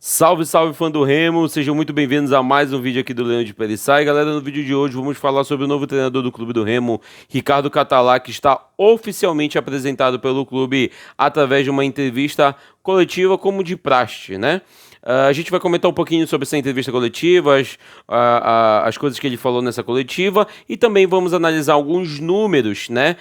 Salve, salve, fã do Remo, sejam muito bem-vindos a mais um vídeo aqui do Leão de Perissai. Galera, no vídeo de hoje vamos falar sobre o novo treinador do clube do Remo, Ricardo Catalá, que está oficialmente apresentado pelo clube através de uma entrevista coletiva como de praxe, né? A gente vai comentar um pouquinho sobre essa entrevista coletiva, as coisas que ele falou nessa coletiva e também vamos analisar alguns números, né,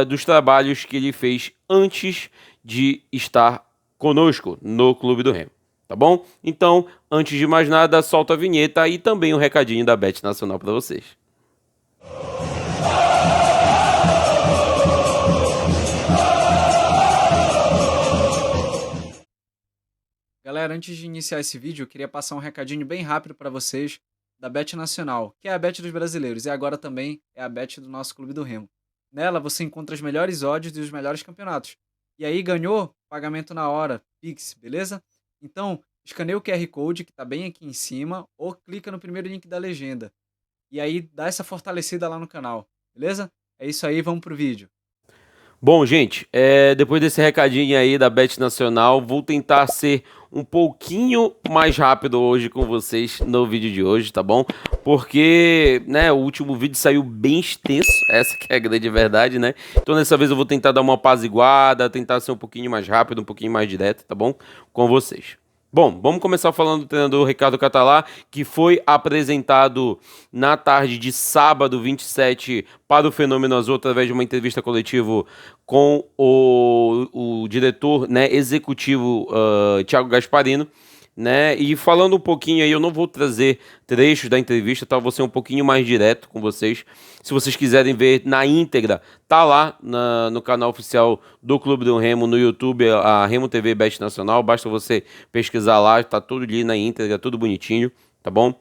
dos trabalhos que ele fez antes de estar conosco no clube do Remo. Tá bom? Então, antes de mais nada, solta a vinheta e também um recadinho da Bet Nacional para vocês. Galera, antes de iniciar esse vídeo, eu queria passar um recadinho bem rápido para vocês da Bet Nacional, que é a Bet dos brasileiros e agora também é a Bet do nosso Clube do Remo. Nela você encontra os melhores odds e os melhores campeonatos. E aí ganhou? Pagamento na hora, Pix, beleza? Então, escaneia o QR Code que está bem aqui em cima ou clica no primeiro link da legenda. E aí dá essa fortalecida lá no canal, beleza? É isso aí, vamos pro vídeo. Bom, gente, depois desse recadinho aí da Bet Nacional, vou tentar ser um pouquinho mais rápido hoje com vocês no vídeo de hoje, tá bom? Porque, né, o último vídeo saiu bem extenso, essa que é a grande verdade, né? Então dessa vez eu vou tentar dar uma apaziguada, tentar ser um pouquinho mais rápido, um pouquinho mais direto, tá bom? Com vocês. Bom, vamos começar falando do treinador Ricardo Catalá, que foi apresentado na tarde de sábado 27 para o Fenômeno Azul através de uma entrevista coletiva com o diretor, né, executivo Thiago Gasparino, né? E falando um pouquinho aí, eu não vou trazer trechos da entrevista, tá? Vou ser um pouquinho mais direto com vocês. Se vocês quiserem ver na íntegra, tá lá no canal oficial do Clube do Remo, no YouTube, a Remo TV Bet Nacional. Basta você pesquisar lá, tá tudo ali na íntegra, tudo bonitinho, tá bom?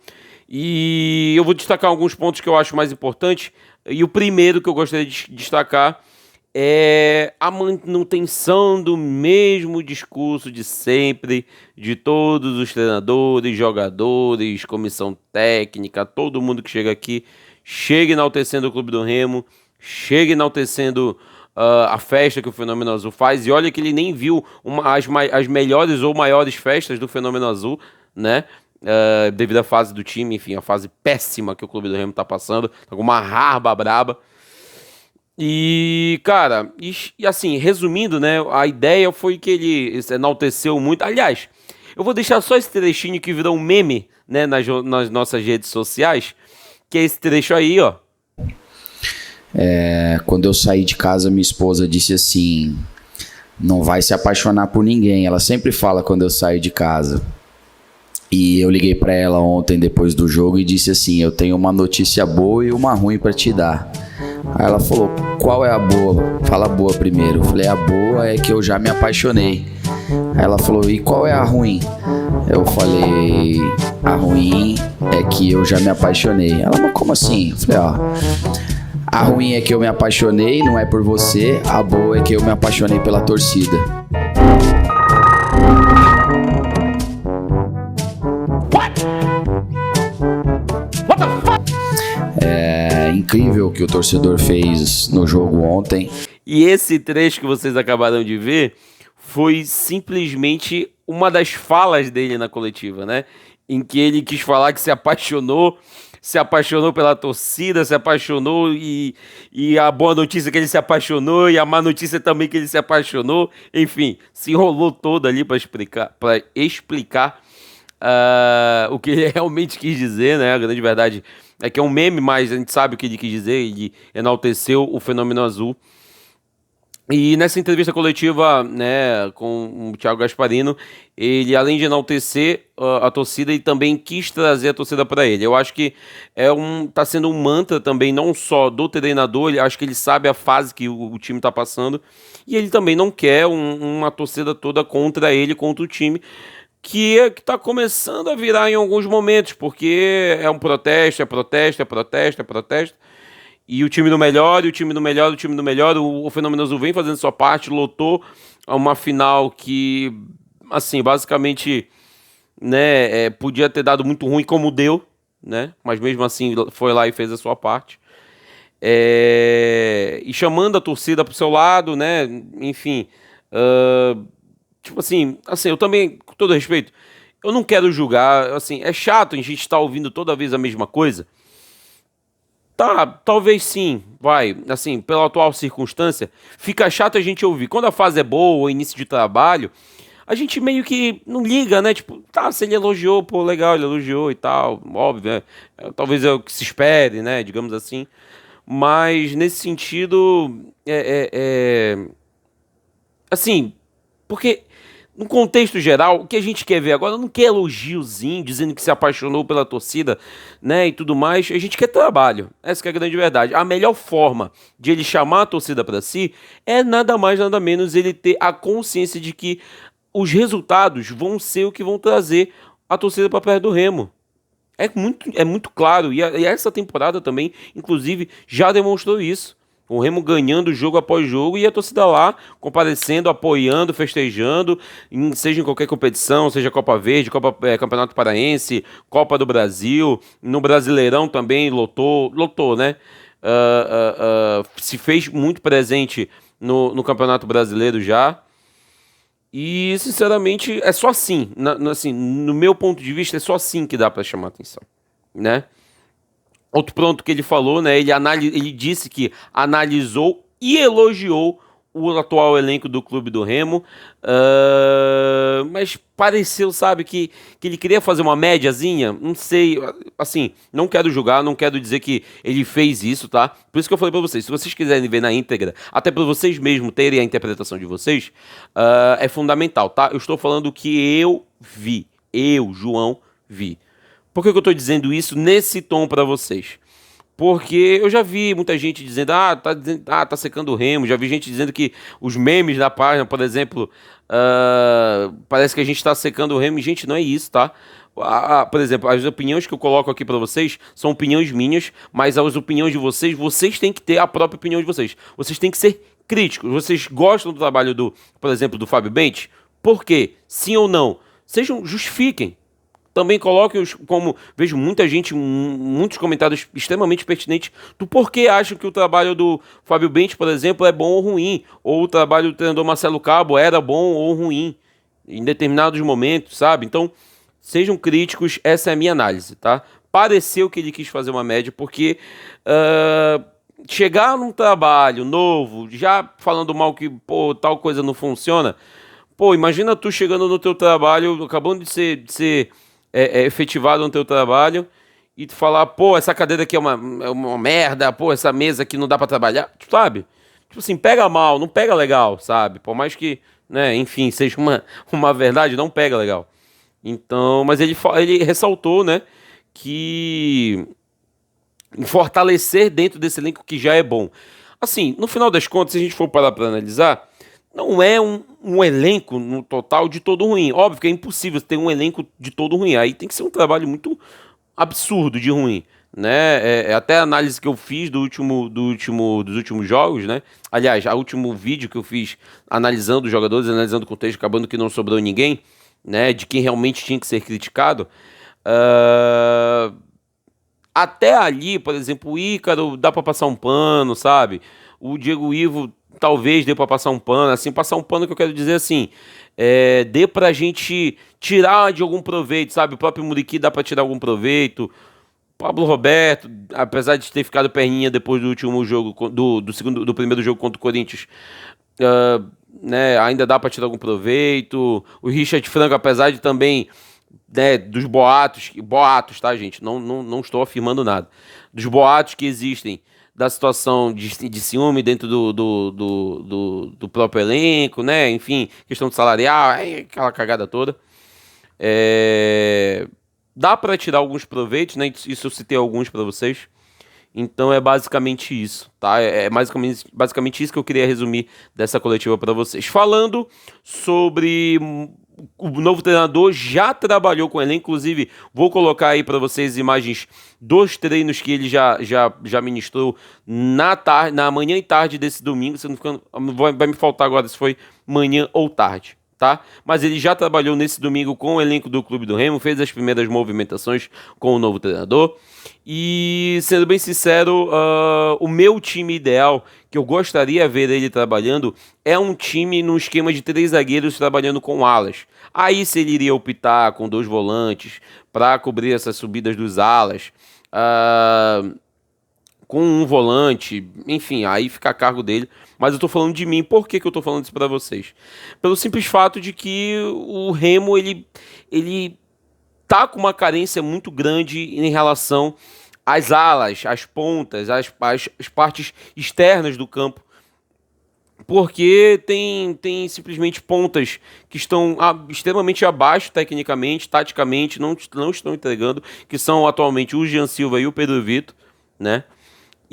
E eu vou destacar alguns pontos que eu acho mais importantes. E o primeiro que eu gostaria de destacar é a manutenção do mesmo discurso de sempre, de todos os treinadores, jogadores, comissão técnica, todo mundo que chega aqui, chega enaltecendo o Clube do Remo, chega enaltecendo a festa que o Fenômeno Azul faz, e olha que ele nem viu as melhores ou maiores festas do Fenômeno Azul, né? Devido à fase do time, enfim, a fase péssima que o Clube do Remo tá passando, tá com uma raba braba. E, cara, e assim, resumindo, né, a ideia foi que ele enalteceu muito. Aliás, eu vou deixar só esse trechinho que virou um meme, né, nas nossas redes sociais, que é esse trecho aí, ó. Quando eu saí de casa, minha esposa disse assim: não vai se apaixonar por ninguém. Ela sempre fala quando eu saio de casa. E eu liguei pra ela ontem depois do jogo e disse assim: eu tenho uma notícia boa e uma ruim pra te dar. Aí ela falou: qual é a boa? Fala a boa primeiro. Eu falei: a boa é que eu já me apaixonei. Aí ela falou: e qual é a ruim? Eu falei: a ruim é que eu já me apaixonei. Ela: mas como assim? Eu falei: ó, a ruim é que eu me apaixonei, não é por você. A boa é que eu me apaixonei pela torcida. É incrível o que o torcedor fez no jogo ontem. E esse trecho que vocês acabaram de ver foi simplesmente uma das falas dele na coletiva, né? Em que ele quis falar que se apaixonou pela torcida, se apaixonou e a boa notícia é que ele se apaixonou e a má notícia também que ele se apaixonou. Enfim, se enrolou todo ali para explicar o que ele realmente quis dizer, né? A grande verdade é que é um meme, mas a gente sabe o que ele quis dizer. Ele enalteceu o Fenômeno Azul. E nessa entrevista coletiva, né, com o Thiago Gasparino, ele, além de enaltecer a torcida, ele também quis trazer a torcida para ele. Eu acho que tá sendo um mantra também, não só do treinador, acho que ele sabe a fase que o time está passando, e ele também não quer uma torcida toda contra ele, contra o time, que está começando a virar em alguns momentos, porque é um protesto, é protesto, é protesto, é protesto. E o time não melhora, e o time não melhora, o time não melhora. O Fenômeno Azul vem fazendo sua parte, lotou a uma final que, assim, basicamente, né, podia ter dado muito ruim como deu, né? Mas mesmo assim foi lá e fez a sua parte. E chamando a torcida pro seu lado, né? Enfim, tipo assim, eu também, com todo respeito, eu não quero julgar, assim, é chato a gente estar ouvindo toda vez a mesma coisa. Tá, talvez sim, vai, assim, pela atual circunstância, fica chato a gente ouvir. Quando a fase é boa, o início de trabalho, a gente meio que não liga, né? Tipo, tá, se ele elogiou, pô, legal, ele elogiou e tal, óbvio, né? Talvez é o que se espere, né? Digamos assim. Mas nesse sentido, assim, porque no contexto geral, o que a gente quer ver agora não quer elogiozinho, dizendo que se apaixonou pela torcida, né, e tudo mais. A gente quer trabalho. Essa que é a grande verdade. A melhor forma de ele chamar a torcida para si é nada mais, nada menos ele ter a consciência de que os resultados vão ser o que vão trazer a torcida para perto do Remo. É muito claro. E essa temporada também, inclusive, já demonstrou isso. O Remo ganhando jogo após jogo e a torcida lá comparecendo, apoiando, festejando, seja em qualquer competição, seja Copa Verde, Campeonato Paraense, Copa do Brasil, no Brasileirão também lotou, né? Se fez muito presente no Campeonato Brasileiro já. E, sinceramente, é só assim, assim, no meu ponto de vista, é só assim que dá pra chamar atenção, né? Outro ponto que ele falou, né? Ele disse que analisou e elogiou o atual elenco do Clube do Remo, mas pareceu, sabe, que ele queria fazer uma médiazinha, não sei, assim, não quero julgar, não quero dizer que ele fez isso, tá? Por isso que eu falei pra vocês, se vocês quiserem ver na íntegra, até pra vocês mesmos terem a interpretação de vocês, é fundamental, tá? Eu estou falando o que João, vi. Por que eu tô dizendo isso nesse tom pra vocês? Porque eu já vi muita gente dizendo, tá secando o Remo. Já vi gente dizendo que os memes da página, por exemplo, parece que a gente tá secando o Remo. E, gente, não é isso, tá? Por exemplo, as opiniões que eu coloco aqui pra vocês são opiniões minhas, mas as opiniões de vocês têm que ter a própria opinião de vocês. Vocês têm que ser críticos. Vocês gostam do trabalho por exemplo, do Fábio Bentes? Por quê? Sim ou não? Justifiquem. Também coloquem, como vejo muita gente, muitos comentários extremamente pertinentes do porquê acham que o trabalho do Fábio Bentes, por exemplo, é bom ou ruim, ou o trabalho do treinador Marcelo Cabo era bom ou ruim, em determinados momentos, sabe? Então, sejam críticos, essa é a minha análise, tá? Pareceu que ele quis fazer uma média, porque chegar num trabalho novo, já falando mal que, pô, tal coisa não funciona, pô, imagina tu chegando no teu trabalho, acabando de ser efetivado no teu trabalho e tu falar, pô, essa cadeira aqui é uma merda, pô, essa mesa aqui não dá pra trabalhar, sabe? Tipo assim, pega mal, não pega legal, sabe? Por mais que, né, enfim, seja uma verdade, não pega legal. Então, mas ele ressaltou, né, que fortalecer dentro desse elenco que já é bom. Assim, no final das contas, se a gente for parar pra analisar, não é um elenco no total de todo ruim. Óbvio que é impossível ter um elenco de todo ruim. Aí tem que ser um trabalho muito absurdo de ruim, né? Até a análise que eu fiz dos últimos jogos, né? Aliás, o último vídeo que eu fiz analisando os jogadores, analisando o contexto, acabando que não sobrou ninguém, né? De quem realmente tinha que ser criticado. Até ali, por exemplo, o Ícaro dá pra passar um pano, sabe? O Diego Ivo talvez dê pra passar um pano, assim, passar um pano que eu quero dizer assim, dê pra gente tirar de algum proveito, sabe? O próprio Muriqui dá pra tirar algum proveito. Pablo Roberto, apesar de ter ficado perninha depois do último jogo, do primeiro jogo contra o Corinthians, né, ainda dá pra tirar algum proveito. O Richard Franco, apesar de também, né, dos boatos, tá, gente? Não estou afirmando nada. Dos boatos que existem da situação de ciúme dentro do próprio elenco, né? Enfim, questão de salarial, aquela cagada toda. Dá para tirar alguns proveitos, né? Isso eu citei alguns para vocês. Então é basicamente isso, tá? É basicamente isso que eu queria resumir dessa coletiva para vocês. Falando sobre o novo treinador, já trabalhou com ele, inclusive vou colocar aí para vocês imagens dos treinos que ele já ministrou na manhã e tarde desse domingo. Se não ficando, vai me faltar agora se foi manhã ou tarde, tá? Mas ele já trabalhou nesse domingo com o elenco do Clube do Remo, fez as primeiras movimentações com o novo treinador. E, sendo bem sincero, o meu time ideal, que eu gostaria de ver ele trabalhando, é um time no esquema de 3 zagueiros trabalhando com alas. Aí se ele iria optar com 2 volantes para cobrir essas subidas dos alas, com um volante, enfim, aí fica a cargo dele. Mas eu tô falando de mim. Por que que eu tô falando isso pra vocês? Pelo simples fato de que o Remo, ele tá com uma carência muito grande em relação às alas, às pontas, às partes externas do campo. Porque tem simplesmente pontas que estão extremamente abaixo tecnicamente, taticamente, não estão entregando, que são atualmente o Jean Silva e o Pedro Vitor, né?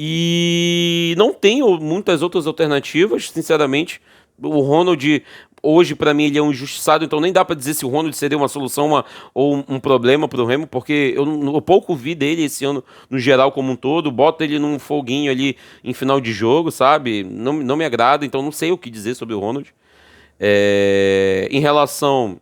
E não tenho muitas outras alternativas, sinceramente. O Ronald, hoje, pra mim, ele é um injustiçado, então nem dá pra dizer se o Ronald seria uma solução ou um problema pro Remo, porque eu pouco vi dele esse ano, no geral, como um todo. Bota ele num foguinho ali em final de jogo, sabe? Não me agrada, então não sei o que dizer sobre o Ronald. Em relação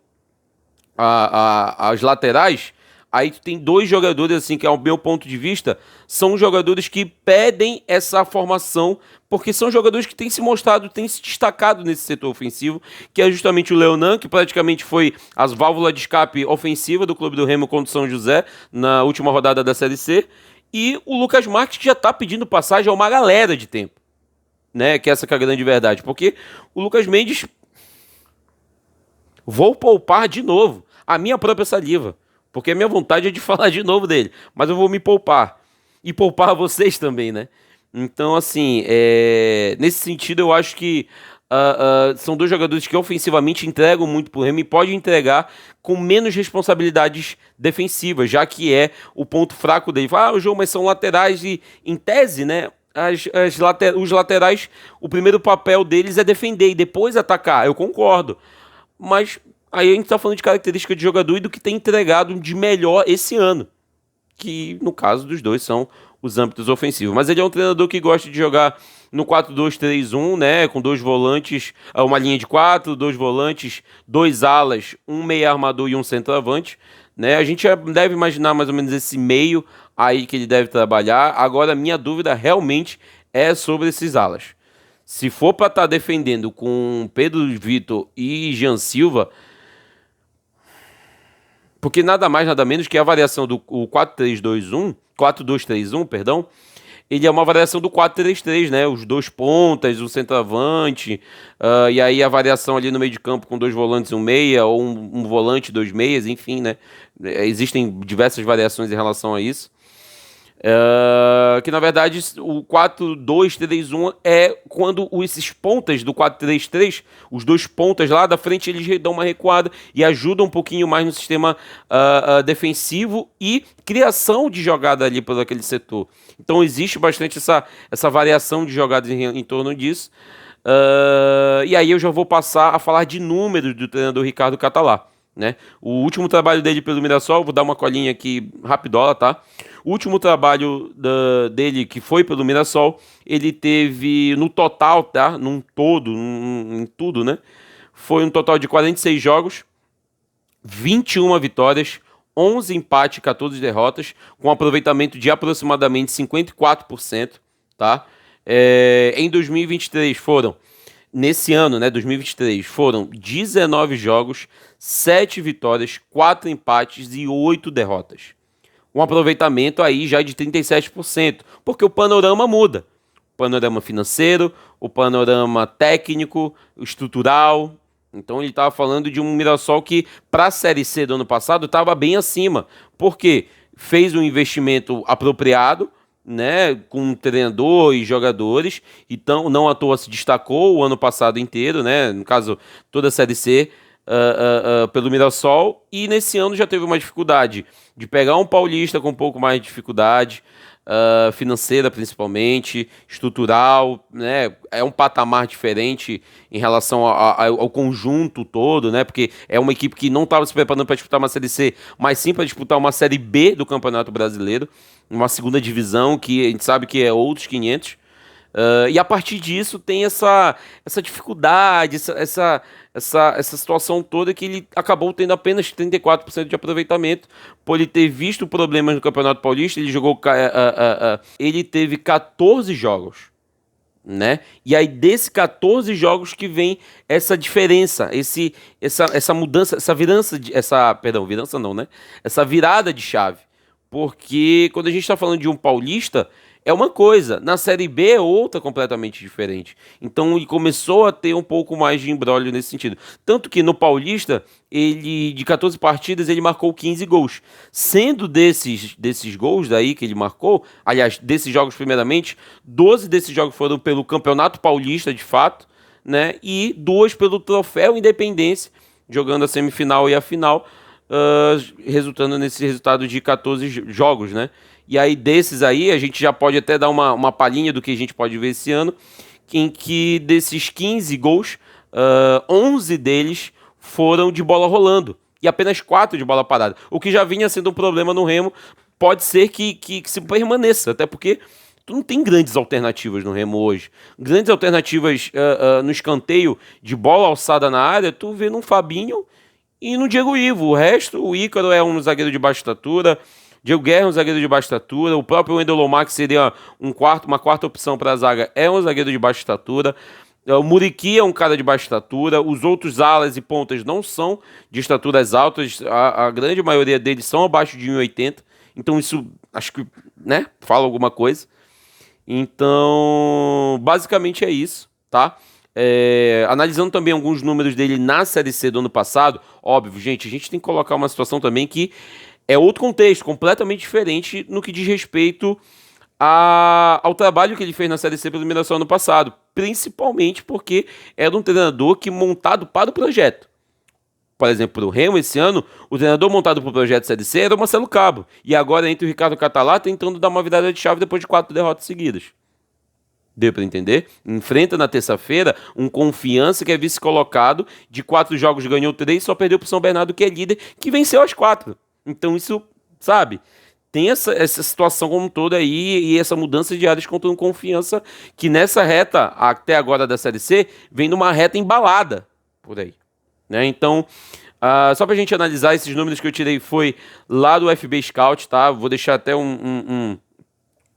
às laterais, aí tu tem 2 jogadores, assim, que é o meu ponto de vista, são jogadores que pedem essa formação, porque são jogadores que têm se mostrado, têm se destacado nesse setor ofensivo, que é justamente o Leonan, que praticamente foi as válvulas de escape ofensiva do Clube do Remo contra o São José, na última rodada da Série C, e o Lucas Marques, que já tá pedindo passagem a uma galera de tempo, né, que essa que é a grande verdade, porque o Lucas Mendes, vou poupar de novo a minha própria saliva, porque a minha vontade é de falar de novo dele. Mas eu vou me poupar. E poupar vocês também, né? Então, assim, nesse sentido, eu acho que são 2 jogadores que ofensivamente entregam muito pro Remo e podem entregar com menos responsabilidades defensivas, já que é o ponto fraco dele. O João, mas são laterais e, em tese, né? Os laterais, o primeiro papel deles é defender e depois atacar. Eu concordo. Mas aí a gente tá falando de característica de jogador e do que tem entregado de melhor esse ano. Que, no caso dos 2, são os âmbitos ofensivos. Mas ele é um treinador que gosta de jogar no 4-2-3-1, né? Com 2 volantes, uma linha de 4, 2 volantes, 2 alas, um meio armador e um centroavante, né? A gente já deve imaginar mais ou menos esse meio aí que ele deve trabalhar. Agora, a minha dúvida realmente é sobre esses alas. Se for para estar defendendo com Pedro Vitor e Jean Silva, porque nada mais, nada menos que a variação do 4-3-2-1, perdão, ele é uma variação do 4-3-3, né? Os 2 pontas, o centroavante, e aí a variação ali no meio de campo com 2 volantes e um meia, ou um volante, 2 meias, enfim, né? Existem diversas variações em relação a isso. Que na verdade o 4-2-3-1 é quando esses pontas do 4-3-3, os 2 pontas lá da frente, eles dão uma recuada e ajudam um pouquinho mais no sistema defensivo e criação de jogada ali por aquele setor. Então existe bastante essa variação de jogadas em torno disso. E aí eu já vou passar a falar de números do treinador Ricardo Catalá, né? O último trabalho dele pelo Mirassol, vou dar uma colinha aqui rapidola, tá? O último trabalho dele, que foi pelo Mirassol, ele teve no total, tá? Num todo, em tudo, né? Foi um total de 46 jogos, 21 vitórias, 11 empates e 14 derrotas, com aproveitamento de aproximadamente 54%, tá? Em 2023 nesse ano, né, 2023, foram 19 jogos, 7 vitórias, 4 empates e 8 derrotas. Um aproveitamento aí já de 37%, porque o panorama muda. O panorama financeiro, o panorama técnico, o estrutural. Então ele estava falando de um Mirassol que, para a Série C do ano passado, estava bem acima. Porque fez um investimento apropriado, né, com um treinador e jogadores, então não à toa se destacou o ano passado inteiro, né, no caso toda a Série C, pelo Mirassol, e nesse ano já teve uma dificuldade de pegar um paulista com um pouco mais de dificuldade, financeira principalmente, estrutural, né, é um patamar diferente em relação ao conjunto todo, né, porque é uma equipe que não estava se preparando para disputar uma Série C, mas sim para disputar uma Série B do Campeonato Brasileiro, uma segunda divisão que a gente sabe que é outros 500, e a partir disso tem essa dificuldade, essa situação toda que ele acabou tendo apenas 34% de aproveitamento, por ele ter visto problemas no Campeonato Paulista. Ele jogou, ele teve 14 jogos né? E aí desses 14 jogos que vem essa diferença, essa mudança, virança não, né? Essa virada de chave. Porque quando a gente está falando de um paulista, é uma coisa, na Série B é outra completamente diferente. Então ele começou a ter um pouco mais de imbróglio nesse sentido. Tanto que no Paulista, ele de 14 partidas, ele marcou 15 gols. Sendo desses gols daí que ele marcou, aliás, desses jogos primeiramente, 12 desses jogos foram pelo Campeonato Paulista, de fato, né? E 2 pelo Troféu Independência, jogando a semifinal e a final, resultando nesse resultado de 14 jogos, né? E aí desses aí, a gente já pode até dar uma palhinha do que a gente pode ver esse ano, em que desses 15 gols, 11 deles foram de bola rolando, e apenas 4 de bola parada. O que já vinha sendo um problema no Remo, pode ser que se permaneça, até porque tu não tem grandes alternativas no Remo hoje. Grandes alternativas no escanteio de bola alçada na área, tu vê no Fabinho e no Diego Ivo. O resto, o Ícaro é um zagueiro de baixa estatura, Diego Guerra é um zagueiro de baixa estatura, o próprio Wendel Lomar, que seria uma quarta opção para a zaga, é um zagueiro de baixa estatura. O Muriqui é um cara de baixa estatura, os outros alas e pontas não são de estaturas altas, a grande maioria deles são abaixo de 1,80, então isso, acho que, né, fala alguma coisa. Então, basicamente é isso, tá? Analisando também alguns números dele na Série C do ano passado, óbvio, gente, a gente tem que colocar uma situação também que é outro contexto, completamente diferente no que diz respeito ao trabalho que ele fez na Série C pelo Mirassol ano passado, principalmente porque era um treinador que montado para o projeto. Por exemplo, para o Remo esse ano, o treinador montado para o projeto Série C era o Marcelo Cabo, e agora entra o Ricardo Catalá tentando dar uma virada de chave depois de 4 derrotas seguidas. Deu para entender? Enfrenta na terça-feira um Confiança que é vice-colocado, de 4 jogos ganhou 3, só perdeu para o São Bernardo, que é líder, que venceu as 4. Então isso, sabe, tem essa situação como um todo aí, e essa mudança de áreas contra um Confiança que nessa reta, até agora da Série C, vem numa reta embalada por aí, né? Então, só pra gente analisar, esses números que eu tirei foi lá do FB Scout, tá? Vou deixar até o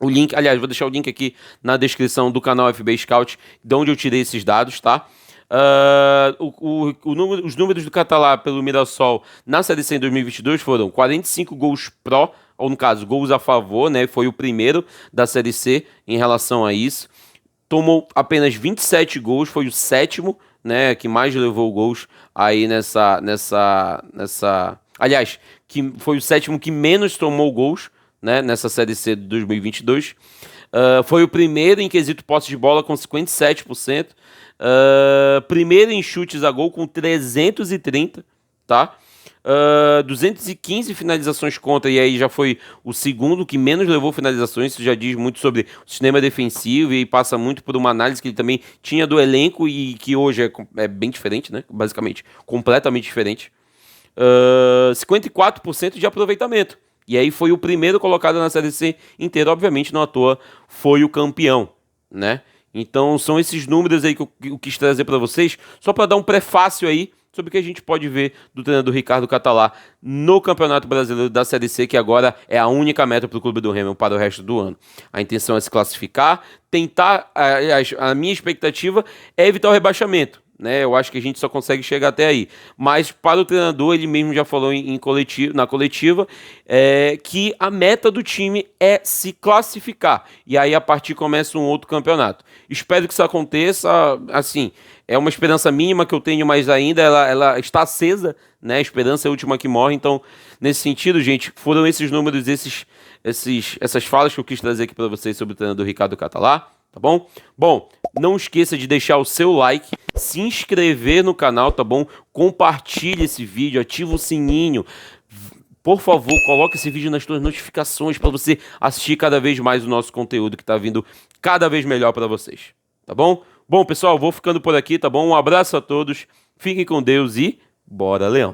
link, aliás, vou deixar o link aqui na descrição do canal FB Scout, de onde eu tirei esses dados, tá? Os números do Catalá pelo Mirassol na Série C em 2022 foram 45 gols pró, ou no caso, gols a favor, né? Foi o primeiro da Série C em relação a isso. Tomou apenas 27 gols, foi o sétimo, né? Que mais levou gols aí nessa... Aliás, que foi o sétimo que menos tomou gols, né? Nessa Série C de 2022. Foi o primeiro em quesito posse de bola com 57%. Primeiro em chutes a gol com 330, tá? 215 finalizações contra, e aí já foi o segundo que menos levou finalizações. Isso já diz muito sobre o sistema defensivo e passa muito por uma análise que ele também tinha do elenco e que hoje é bem diferente, né? Basicamente, completamente diferente. 54% de aproveitamento. E aí foi o primeiro colocado na Série C inteira, obviamente, não à toa, foi o campeão, né? Então são esses números aí que eu quis trazer para vocês, só para dar um prefácio aí sobre o que a gente pode ver do treinador Ricardo Catalá no Campeonato Brasileiro da Série C, que agora é a única meta para o Clube do Remo para o resto do ano. A intenção é se classificar, tentar, a minha expectativa é evitar o rebaixamento, né? Eu acho que a gente só consegue chegar até aí. Mas para o treinador, ele mesmo já falou na coletiva, que a meta do time é se classificar. E aí a partir começa um outro campeonato. Espero que isso aconteça, assim, é uma esperança mínima que eu tenho, mas ainda ela está acesa, né? A esperança é a última que morre. Então, nesse sentido, gente, foram esses números, essas falas que eu quis trazer aqui para vocês sobre o treinador Ricardo Catalá. Tá bom? Bom, não esqueça de deixar o seu like, se inscrever no canal, tá bom? Compartilhe esse vídeo, ativa o sininho. Por favor, coloque esse vídeo nas suas notificações para você assistir cada vez mais o nosso conteúdo que tá vindo cada vez melhor para vocês. Tá bom? Bom, pessoal, vou ficando por aqui, tá bom? Um abraço a todos, fiquem com Deus e bora, Leão!